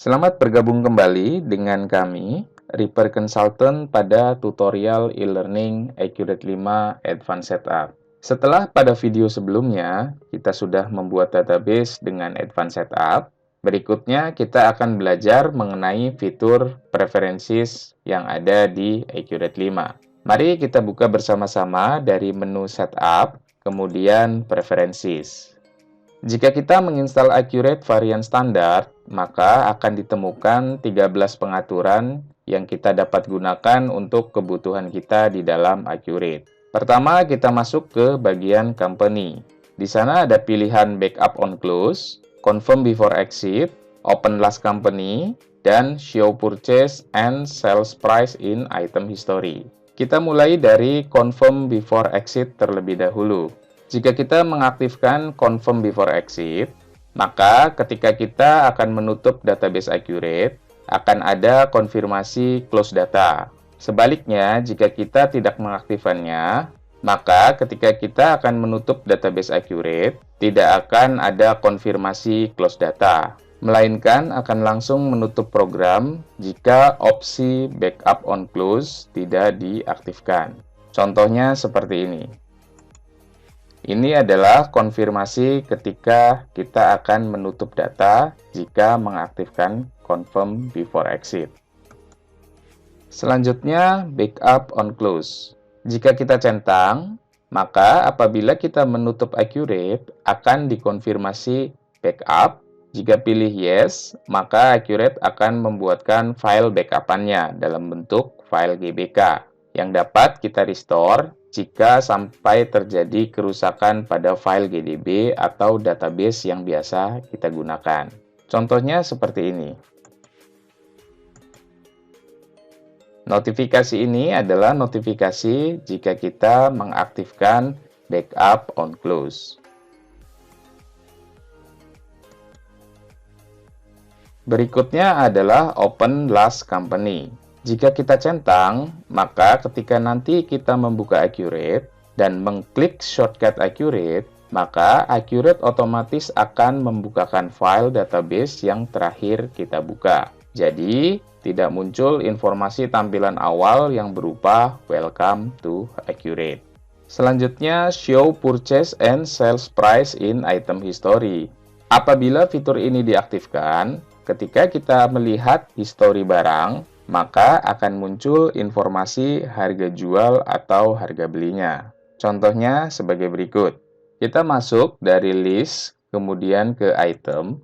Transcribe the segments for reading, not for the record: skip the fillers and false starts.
Selamat bergabung kembali dengan kami, Reaper Consultant pada tutorial e-learning Accurate 5 Advanced Setup. Setelah pada video sebelumnya, kita sudah membuat database dengan Advanced Setup. Berikutnya, kita akan belajar mengenai fitur preferences yang ada di Accurate 5. Mari kita buka bersama-sama dari menu Setup, kemudian Preferences. Jika kita menginstal Accurate varian standar, maka akan ditemukan 13 pengaturan yang kita dapat gunakan untuk kebutuhan kita di dalam Accurate. Pertama, kita masuk ke bagian Company. Di sana ada pilihan Backup on Close, Confirm Before Exit, Open Last Company, dan Show Purchase and Sales Price in Item History. Kita mulai dari Confirm Before Exit terlebih dahulu. Jika kita mengaktifkan Confirm Before Exit, maka ketika kita akan menutup database Accurate, akan ada konfirmasi Close Data. Sebaliknya, jika kita tidak mengaktifkannya, maka ketika kita akan menutup database Accurate, tidak akan ada konfirmasi Close Data, melainkan akan langsung menutup program jika opsi Backup on Close tidak diaktifkan. Contohnya seperti ini. Ini adalah konfirmasi ketika kita akan menutup data jika mengaktifkan Confirm Before Exit. Selanjutnya, Backup on Close. Jika kita centang, maka apabila kita menutup Accurate, akan dikonfirmasi backup. Jika pilih Yes, maka Accurate akan membuatkan file backup-annya dalam bentuk file GBK yang dapat kita restore jika sampai terjadi kerusakan pada file GDB atau database yang biasa kita gunakan. Contohnya seperti ini. Notifikasi ini adalah notifikasi jika kita mengaktifkan Backup on Close. Berikutnya adalah Open Last Company. Jika kita centang, maka ketika nanti kita membuka Accurate dan mengklik shortcut Accurate, maka Accurate otomatis akan membukakan file database yang terakhir kita buka. Jadi, tidak muncul informasi tampilan awal yang berupa Welcome to Accurate. Selanjutnya, Show Purchase and Sales Price in Item History. Apabila fitur ini diaktifkan, ketika kita melihat histori barang, maka akan muncul informasi harga jual atau harga belinya. Contohnya sebagai berikut. Kita masuk dari list, kemudian ke item.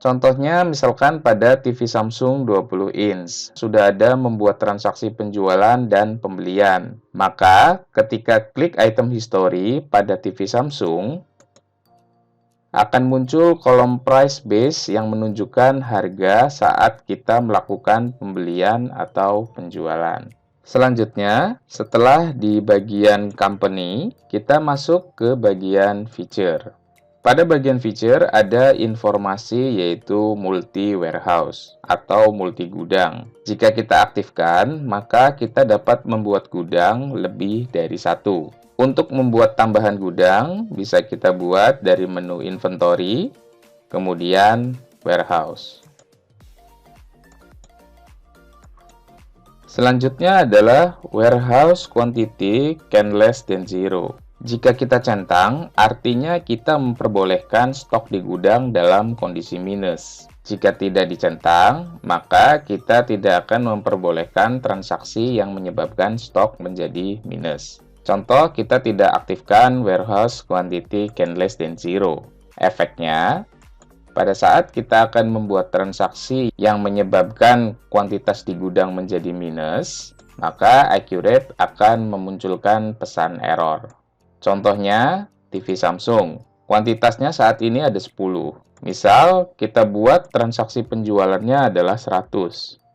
Contohnya misalkan pada TV Samsung 20 inch, sudah ada membuat transaksi penjualan dan pembelian. Maka ketika klik item history pada TV Samsung, akan muncul kolom price base yang menunjukkan harga saat kita melakukan pembelian atau penjualan. Selanjutnya, setelah di bagian company, kita masuk ke bagian feature. Pada bagian feature ada informasi yaitu multi warehouse atau multi gudang. Jika kita aktifkan, maka kita dapat membuat gudang lebih dari satu. Untuk membuat tambahan gudang, bisa kita buat dari menu inventory, kemudian warehouse. Selanjutnya adalah warehouse quantity can less than 0. Jika kita centang, artinya kita memperbolehkan stok di gudang dalam kondisi minus. Jika tidak dicentang, maka kita tidak akan memperbolehkan transaksi yang menyebabkan stok menjadi minus. Contoh, kita tidak aktifkan warehouse quantity can less than 0. Efeknya, pada saat kita akan membuat transaksi yang menyebabkan kuantitas di gudang menjadi minus, maka Accurate akan memunculkan pesan error. Contohnya, TV Samsung. Kuantitasnya saat ini ada 10. Misal, kita buat transaksi penjualannya adalah 100.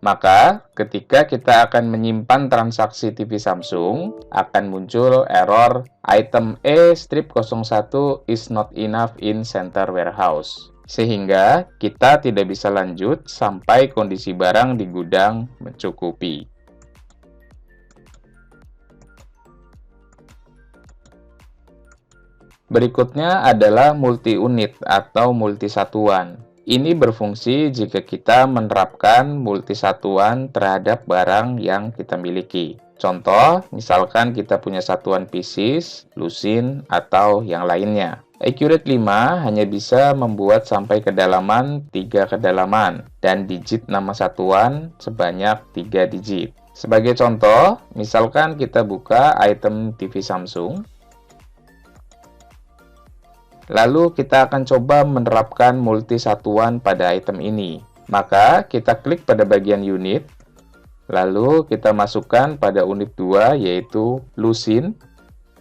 Maka, ketika kita akan menyimpan transaksi TV Samsung, akan muncul error item E-01 is not enough in center warehouse. Sehingga kita tidak bisa lanjut sampai kondisi barang di gudang mencukupi. Berikutnya adalah multi-unit atau multi-satuan. Ini berfungsi jika kita menerapkan multisatuan terhadap barang yang kita miliki. Contoh, misalkan kita punya satuan pieces, lusin, atau yang lainnya. Accurate 5 hanya bisa membuat sampai kedalaman 3 kedalaman dan digit nama satuan sebanyak 3 digit. Sebagai contoh, misalkan kita buka item TV Samsung. Lalu kita akan coba menerapkan multisatuan pada item ini. Maka kita klik pada bagian unit, lalu kita masukkan pada unit 2 yaitu lusin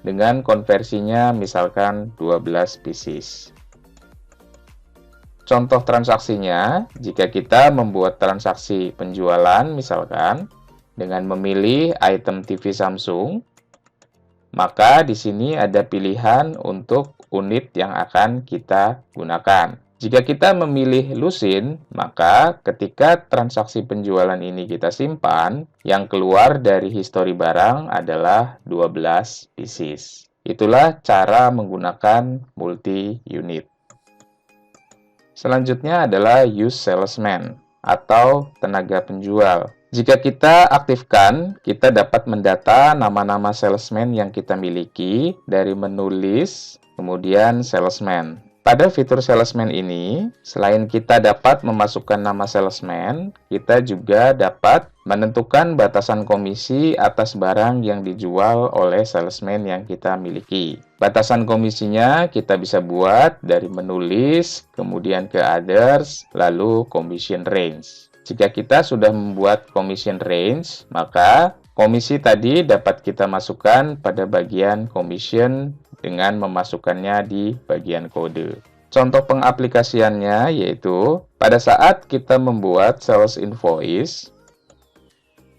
dengan konversinya misalkan 12 pieces. Contoh transaksinya, jika kita membuat transaksi penjualan misalkan dengan memilih item TV Samsung, maka di sini ada pilihan untuk unit yang akan kita gunakan. Jika kita memilih lusin, maka ketika transaksi penjualan ini kita simpan, yang keluar dari histori barang adalah 12 pieces. Itulah cara menggunakan multi-unit. Selanjutnya adalah use salesman atau tenaga penjual. Jika kita aktifkan, kita dapat mendata nama-nama salesman yang kita miliki dari menu list, kemudian salesman. Pada fitur salesman ini, selain kita dapat memasukkan nama salesman, kita juga dapat menentukan batasan komisi atas barang yang dijual oleh salesman yang kita miliki. Batasan komisinya kita bisa buat dari menu list, kemudian ke others, lalu commission range. Jika kita sudah membuat commission range, maka komisi tadi dapat kita masukkan pada bagian commission dengan memasukkannya di bagian kode. Contoh pengaplikasiannya yaitu pada saat kita membuat sales invoice,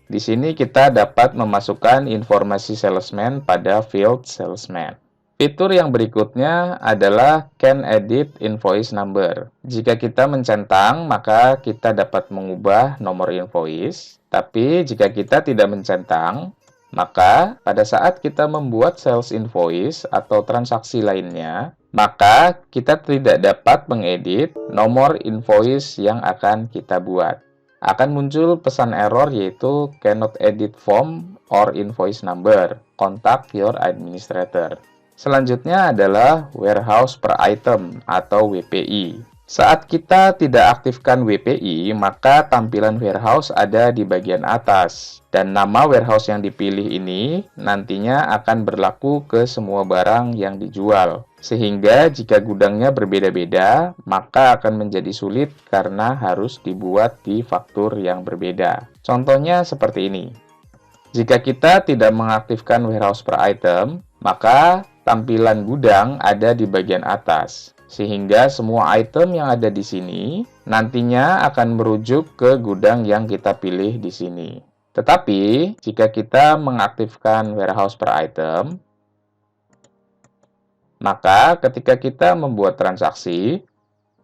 di sini kita dapat memasukkan informasi salesman pada field salesman. Fitur yang berikutnya adalah can edit invoice number. Jika kita mencentang, maka kita dapat mengubah nomor invoice. Tapi jika kita tidak mencentang, maka pada saat kita membuat sales invoice atau transaksi lainnya, maka kita tidak dapat mengedit nomor invoice yang akan kita buat. Akan muncul pesan error yaitu cannot edit form or invoice number. Contact your administrator. Selanjutnya adalah warehouse per item atau WPI. Saat kita tidak aktifkan WPI, maka tampilan warehouse ada di bagian atas. Dan nama warehouse yang dipilih ini nantinya akan berlaku ke semua barang yang dijual. Sehingga jika gudangnya berbeda-beda, maka akan menjadi sulit karena harus dibuat di faktur yang berbeda. Contohnya seperti ini. Jika kita tidak mengaktifkan warehouse per item, maka tampilan gudang ada di bagian atas, sehingga semua item yang ada di sini nantinya akan merujuk ke gudang yang kita pilih di sini. Tetapi, jika kita mengaktifkan warehouse per item, maka ketika kita membuat transaksi,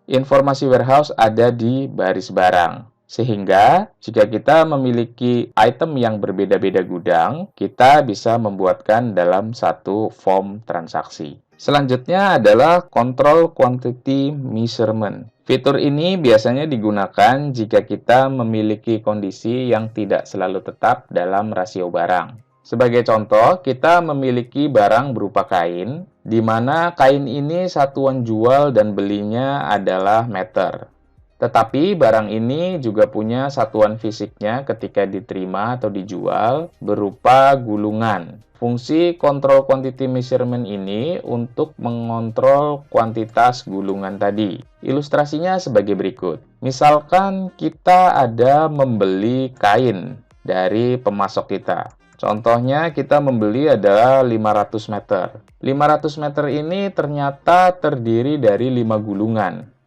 informasi warehouse ada di baris barang. Sehingga, jika kita memiliki item yang berbeda-beda gudang, kita bisa membuatkan dalam satu form transaksi. Selanjutnya adalah Control Quantity Measurement. Fitur ini biasanya digunakan jika kita memiliki kondisi yang tidak selalu tetap dalam rasio barang. Sebagai contoh, kita memiliki barang berupa kain, di mana kain ini satuan jual dan belinya adalah meter. Tetapi barang ini juga punya satuan fisiknya ketika diterima atau dijual berupa gulungan. Fungsi control quantity measurement ini untuk mengontrol kuantitas gulungan tadi. Ilustrasinya sebagai berikut. Misalkan kita ada membeli kain dari pemasok kita. Contohnya kita membeli adalah 500 meter. 500 meter ini ternyata terdiri dari 5 gulungan.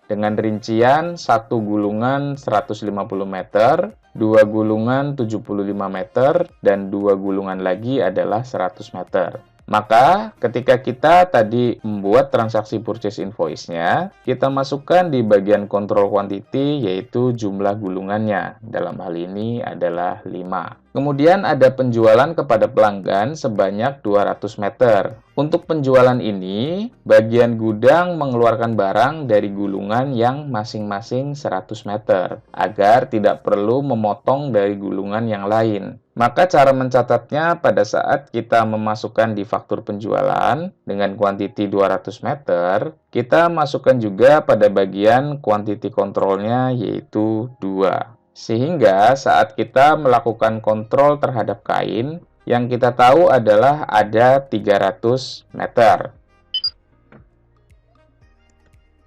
Dengan rincian 1 gulungan 150 meter, 2 gulungan 75 meter, dan 2 gulungan lagi adalah 100 meter. Maka ketika kita tadi membuat transaksi purchase invoice-nya, kita masukkan di bagian control quantity yaitu jumlah gulungannya. Dalam hal ini adalah 5. Kemudian ada penjualan kepada pelanggan sebanyak 200 meter. Untuk penjualan ini, bagian gudang mengeluarkan barang dari gulungan yang masing-masing 100 meter, agar tidak perlu memotong dari gulungan yang lain. Maka cara mencatatnya pada saat kita memasukkan di faktur penjualan dengan kuantiti 200 meter, kita masukkan juga pada bagian quantity control-nya yaitu 2. Sehingga saat kita melakukan kontrol terhadap kain, yang kita tahu adalah ada 300 meter.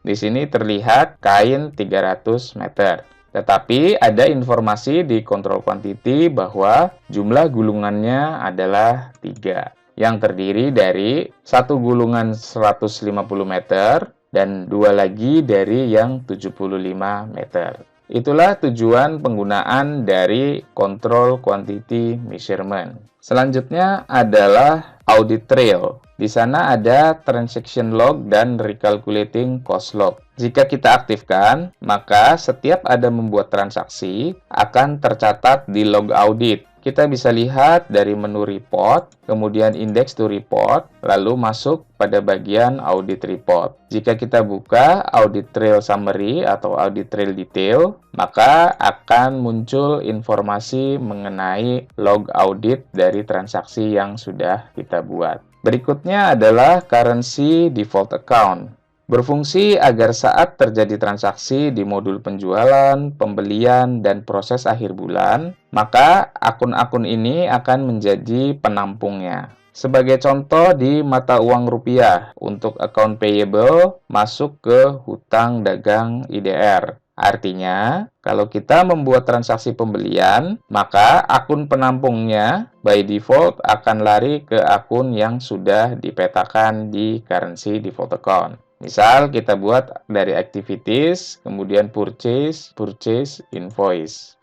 Di sini terlihat kain 300 meter. Tetapi ada informasi di control quantity bahwa jumlah gulungannya adalah 3, yang terdiri dari satu gulungan 150 meter dan 2 lagi dari yang 75 meter. Itulah tujuan penggunaan dari control quantity measurement. Selanjutnya adalah audit trail. Di sana ada transaction log dan recalculating cost log. Jika kita aktifkan, maka setiap ada membuat transaksi akan tercatat di log audit. Kita bisa lihat dari menu report, kemudian index to report, lalu masuk pada bagian audit report. Jika kita buka audit trail summary atau audit trail detail, maka akan muncul informasi mengenai log audit dari transaksi yang sudah kita buat. Berikutnya adalah currency default account. Berfungsi agar saat terjadi transaksi di modul penjualan, pembelian, dan proses akhir bulan, maka akun-akun ini akan menjadi penampungnya. Sebagai contoh di mata uang rupiah, untuk account payable masuk ke hutang dagang IDR. Artinya, kalau kita membuat transaksi pembelian, maka akun penampungnya by default akan lari ke akun yang sudah dipetakan di currency default account. Misal kita buat dari activities, kemudian purchase, invoice.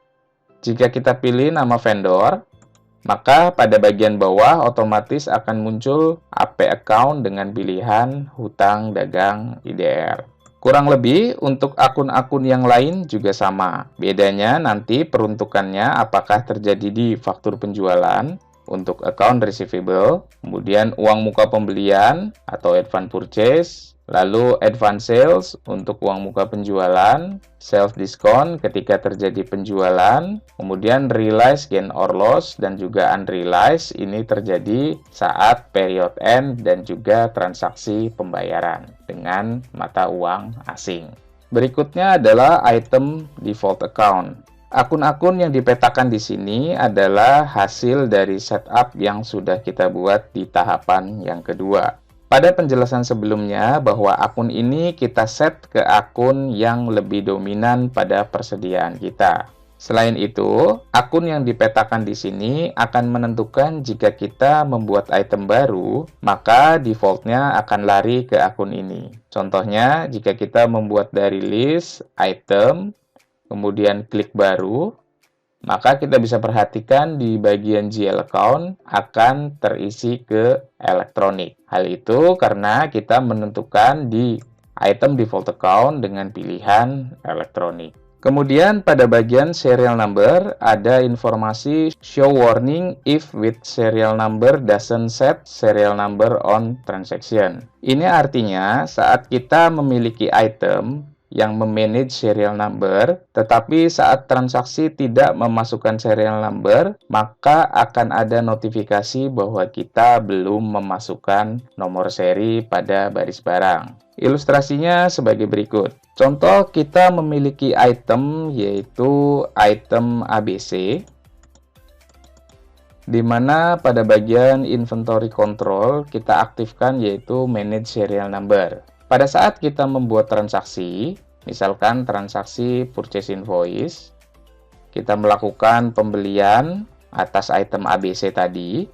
Jika kita pilih nama vendor, maka pada bagian bawah otomatis akan muncul AP account dengan pilihan hutang dagang IDR. Kurang lebih untuk akun-akun yang lain juga sama. Bedanya nanti peruntukannya apakah terjadi di faktur penjualan, untuk account receivable, kemudian uang muka pembelian atau advance purchase, lalu advance sales untuk uang muka penjualan, sales discount ketika terjadi penjualan, kemudian realized gain or loss dan juga unrealized ini terjadi saat period end dan juga transaksi pembayaran dengan mata uang asing. Berikutnya adalah item default account. Akun-akun yang dipetakan di sini adalah hasil dari setup yang sudah kita buat di tahapan yang kedua. Pada penjelasan sebelumnya bahwa akun ini kita set ke akun yang lebih dominan pada persediaan kita. Selain itu, akun yang dipetakan di sini akan menentukan jika kita membuat item baru, maka defaultnya akan lari ke akun ini. Contohnya, jika kita membuat dari list, item, kemudian klik baru, maka kita bisa perhatikan di bagian GL account akan terisi ke elektronik. Hal itu karena kita menentukan di item default account dengan pilihan elektronik. Kemudian pada bagian serial number ada informasi show warning if with serial number doesn't set serial number on transaction. Ini artinya saat kita memiliki item yang memanage serial number, tetapi saat transaksi tidak memasukkan serial number, maka akan ada notifikasi bahwa kita belum memasukkan nomor seri pada baris barang. Ilustrasinya sebagai berikut. Contoh, kita memiliki item yaitu item ABC, di mana pada bagian inventory control kita aktifkan yaitu manage serial number. Pada saat kita membuat transaksi, misalkan transaksi purchase invoice, kita melakukan pembelian atas item ABC tadi,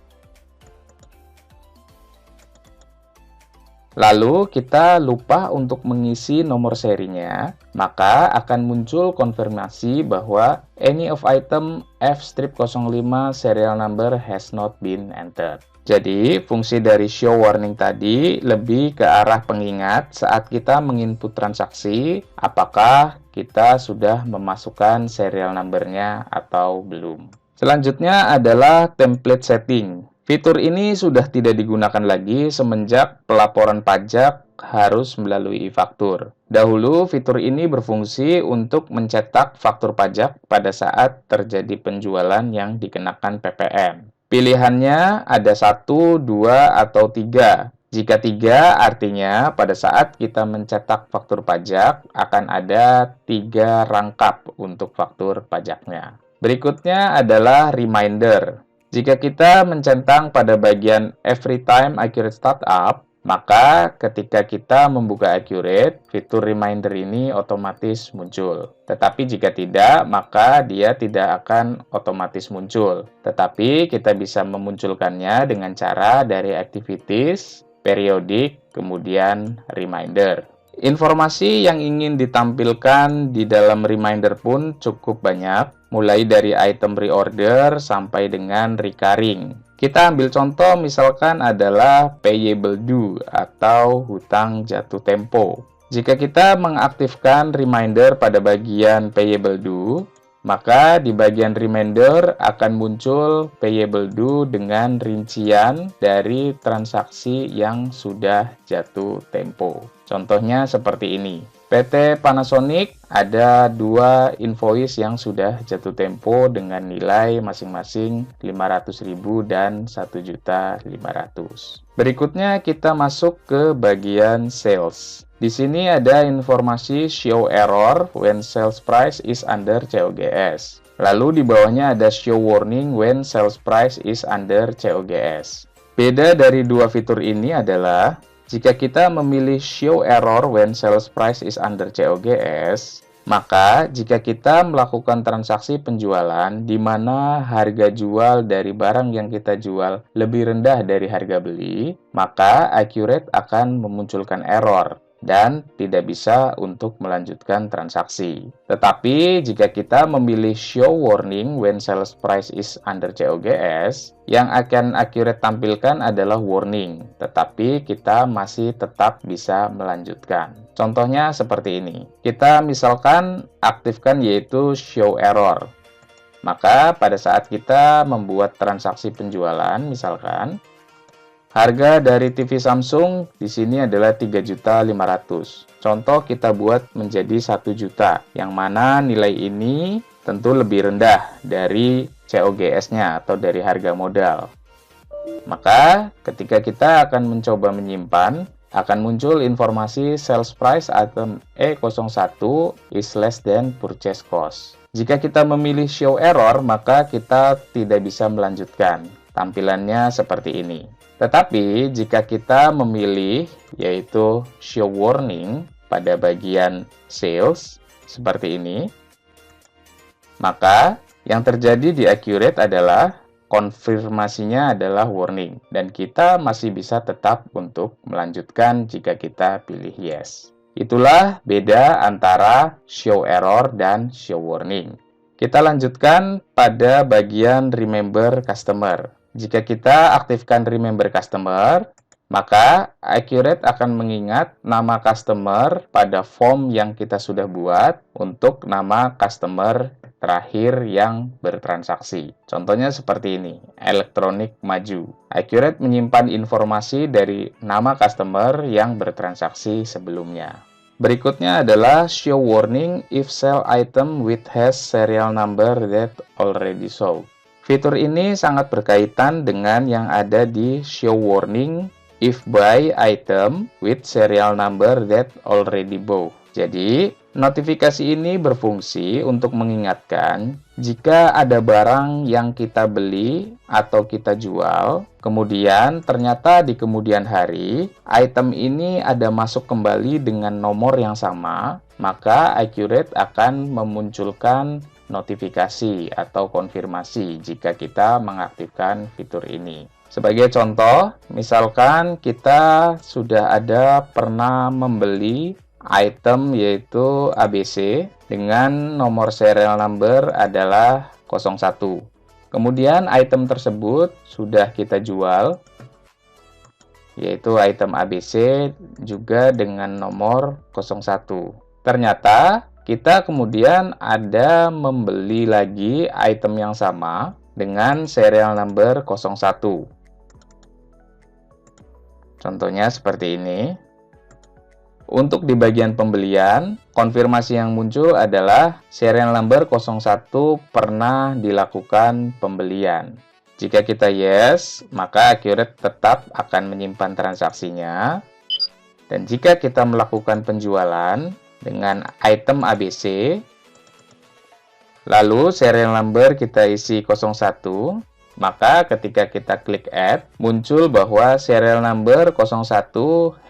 lalu kita lupa untuk mengisi nomor serinya, maka akan muncul konfirmasi bahwa any of item F-05 serial number has not been entered. Jadi, fungsi dari show warning tadi lebih ke arah pengingat saat kita menginput transaksi, apakah kita sudah memasukkan serial number-nya atau belum. Selanjutnya adalah template setting. Fitur ini sudah tidak digunakan lagi semenjak pelaporan pajak harus melalui e-faktur. Dahulu, fitur ini berfungsi untuk mencetak faktur pajak pada saat terjadi penjualan yang dikenakan PPN. Pilihannya ada 1, 2, atau 3. Jika 3, artinya pada saat kita mencetak faktur pajak akan ada 3 rangkap untuk faktur pajaknya. Berikutnya adalah reminder. Jika kita mencentang pada bagian Every Time Accurate Startup, maka ketika kita membuka Accurate, fitur reminder ini otomatis muncul. Tetapi jika tidak, maka dia tidak akan otomatis muncul. Tetapi kita bisa memunculkannya dengan cara dari Activities, Periodic, kemudian Reminder. Informasi yang ingin ditampilkan di dalam reminder pun cukup banyak, mulai dari item reorder sampai dengan recurring. Kita ambil contoh misalkan adalah payable due atau hutang jatuh tempo. Jika kita mengaktifkan reminder pada bagian payable due, maka di bagian reminder akan muncul payable due dengan rincian dari transaksi yang sudah jatuh tempo. Contohnya seperti ini. PT Panasonic ada 2 invoice yang sudah jatuh tempo dengan nilai masing-masing 500.000 dan 1.500.000. Berikutnya kita masuk ke bagian sales. Di sini ada informasi show error when sales price is under COGS. Lalu di bawahnya ada show warning when sales price is under COGS. Beda dari dua fitur ini adalah jika kita memilih show error when sales price is under COGS, maka jika kita melakukan transaksi penjualan di mana harga jual dari barang yang kita jual lebih rendah dari harga beli, maka Accurate akan memunculkan error dan tidak bisa untuk melanjutkan transaksi. Tetapi jika kita memilih show warning when sales price is under COGS, yang akan Accurate tampilkan adalah warning, tetapi kita masih tetap bisa melanjutkan. Contohnya seperti ini. Kita misalkan aktifkan yaitu show error. Maka pada saat kita membuat transaksi penjualan, misalkan harga dari TV Samsung di sini adalah 3.500.000. Contoh kita buat menjadi 1 juta, yang mana nilai ini tentu lebih rendah dari COGS-nya atau dari harga modal. Maka ketika kita akan mencoba menyimpan, akan muncul informasi sales price item E01 is less than purchase cost. Jika kita memilih show error, maka kita tidak bisa melanjutkan. Tampilannya seperti ini. Tetapi jika kita memilih yaitu show warning pada bagian sales seperti ini, maka yang terjadi di Accurate adalah konfirmasinya adalah warning dan kita masih bisa tetap untuk melanjutkan jika kita pilih yes. Itulah beda antara show error dan show warning. Kita lanjutkan pada bagian remember customer. Jika kita aktifkan Remember Customer, maka Accurate akan mengingat nama customer pada form yang kita sudah buat untuk nama customer terakhir yang bertransaksi. Contohnya seperti ini, elektronik maju. Accurate menyimpan informasi dari nama customer yang bertransaksi sebelumnya. Berikutnya adalah show warning if sell item with has serial number that already sold. Fitur ini sangat berkaitan dengan yang ada di show warning if buy item with serial number that already bought. Jadi, notifikasi ini berfungsi untuk mengingatkan jika ada barang yang kita beli atau kita jual, kemudian ternyata di kemudian hari, item ini ada masuk kembali dengan nomor yang sama, maka Accurate akan memunculkan notifikasi atau konfirmasi jika kita mengaktifkan fitur ini. Sebagai contoh, misalkan kita sudah pernah membeli item yaitu ABC dengan nomor serial number adalah 01. Kemudian item tersebut sudah kita jual, yaitu item ABC juga dengan nomor 01. Ternyata kita kemudian ada membeli lagi item yang sama dengan serial number 01. Contohnya seperti ini. Untuk di bagian pembelian, konfirmasi yang muncul adalah serial number 01 pernah dilakukan pembelian. Jika kita yes, maka Accurate tetap akan menyimpan transaksinya. Dan jika kita melakukan penjualan dengan item ABC, lalu serial number kita isi 01, maka ketika kita klik add, muncul bahwa serial number 01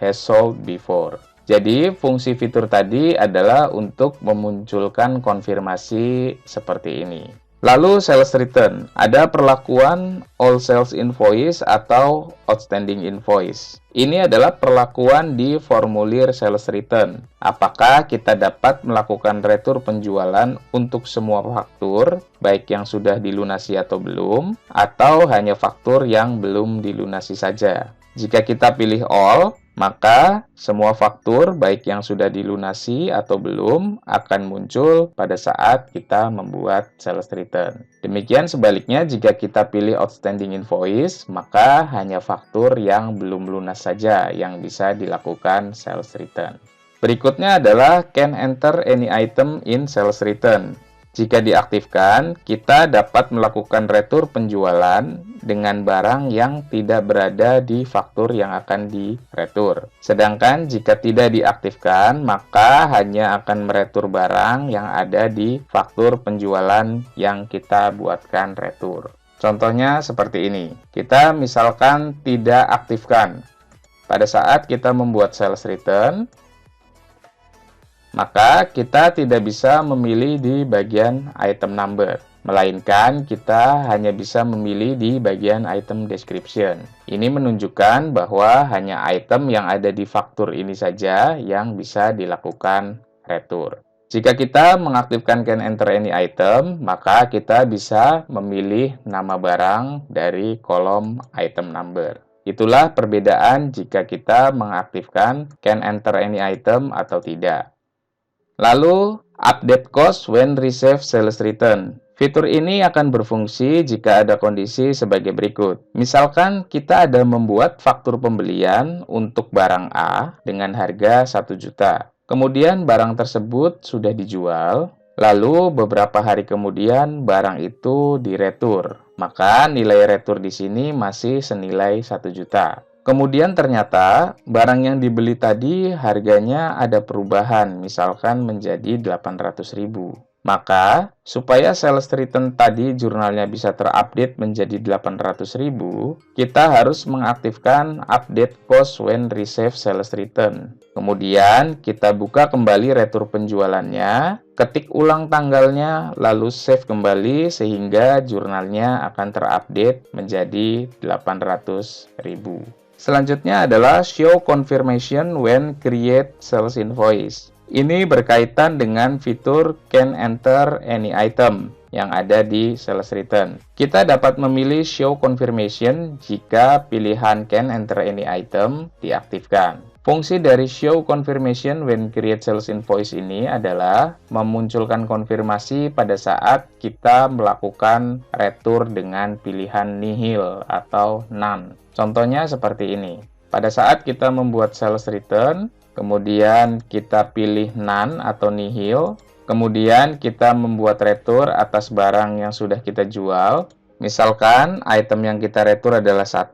has sold before. Jadi, fungsi fitur tadi adalah untuk memunculkan konfirmasi seperti ini. Lalu, sales return. Ada perlakuan all sales invoice atau outstanding invoice. Ini adalah perlakuan di formulir sales return. Apakah kita dapat melakukan retur penjualan untuk semua faktur, baik yang sudah dilunasi atau belum, atau hanya faktur yang belum dilunasi saja. Jika kita pilih all, maka semua faktur baik yang sudah dilunasi atau belum akan muncul pada saat kita membuat sales return. Demikian sebaliknya, jika kita pilih outstanding invoice, maka hanya faktur yang belum lunas saja yang bisa dilakukan sales return. Berikutnya adalah can enter any item in sales return. Jika diaktifkan, kita dapat melakukan retur penjualan dengan barang yang tidak berada di faktur yang akan diretur. Sedangkan jika tidak diaktifkan, maka hanya akan meretur barang yang ada di faktur penjualan yang kita buatkan retur. Contohnya seperti ini. Kita misalkan tidak aktifkan. Pada saat kita membuat sales return, maka kita tidak bisa memilih di bagian item number, melainkan kita hanya bisa memilih di bagian item description. Ini menunjukkan bahwa hanya item yang ada di faktur ini saja yang bisa dilakukan retur. Jika kita mengaktifkan can enter any item, maka kita bisa memilih nama barang dari kolom item number. Itulah perbedaan jika kita mengaktifkan can enter any item atau tidak. Lalu, update cost when receive sales return. Fitur ini akan berfungsi jika ada kondisi sebagai berikut. Misalkan kita ada membuat faktur pembelian untuk barang A dengan harga 1 juta. Kemudian barang tersebut sudah dijual, lalu beberapa hari kemudian barang itu diretur. Maka nilai retur di sini masih senilai 1 juta. Kemudian ternyata barang yang dibeli tadi harganya ada perubahan, misalkan menjadi 800.000. Maka, supaya sales return tadi jurnalnya bisa terupdate menjadi 800.000, kita harus mengaktifkan update cost when receive sales return. Kemudian, kita buka kembali retur penjualannya, ketik ulang tanggalnya, lalu save kembali sehingga jurnalnya akan terupdate menjadi 800.000. Selanjutnya adalah show confirmation when create sales invoice. Ini berkaitan dengan fitur can enter any item yang ada di sales return. Kita dapat memilih show confirmation jika pilihan can enter any item diaktifkan. Fungsi dari show confirmation when create sales invoice ini adalah memunculkan konfirmasi pada saat kita melakukan retur dengan pilihan nihil atau none. Contohnya seperti ini. Pada saat kita membuat sales return, kemudian kita pilih none atau nihil, kemudian kita membuat retur atas barang yang sudah kita jual. Misalkan item yang kita retur adalah 1,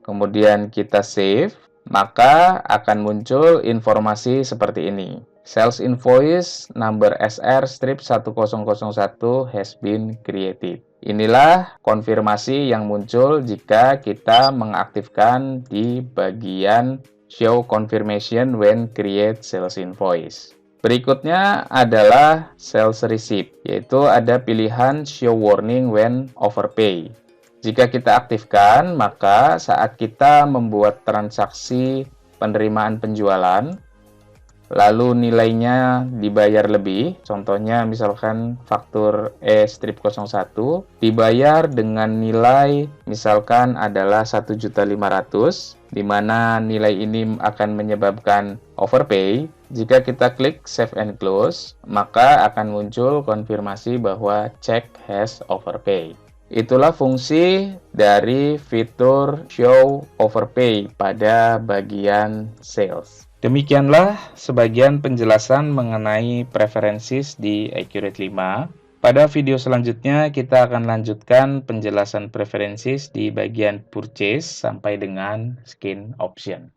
kemudian kita save, maka akan muncul informasi seperti ini. Sales invoice number SR-1001 has been created. Inilah konfirmasi yang muncul jika kita mengaktifkan di bagian show confirmation when create sales invoice. Berikutnya adalah sales receipt, yaitu ada pilihan show warning when overpay. Jika kita aktifkan, maka saat kita membuat transaksi penerimaan penjualan, lalu nilainya dibayar lebih, contohnya misalkan faktur E-01 dibayar dengan nilai misalkan adalah 1.500.000, di mana nilai ini akan menyebabkan overpay. Jika kita klik Save and Close, maka akan muncul konfirmasi bahwa check has overpay. Itulah fungsi dari fitur Show Overpay pada bagian Sales. Demikianlah sebagian penjelasan mengenai preferences di Accurate 5. Pada video selanjutnya kita akan lanjutkan penjelasan preferences di bagian Purchase sampai dengan Skin Option.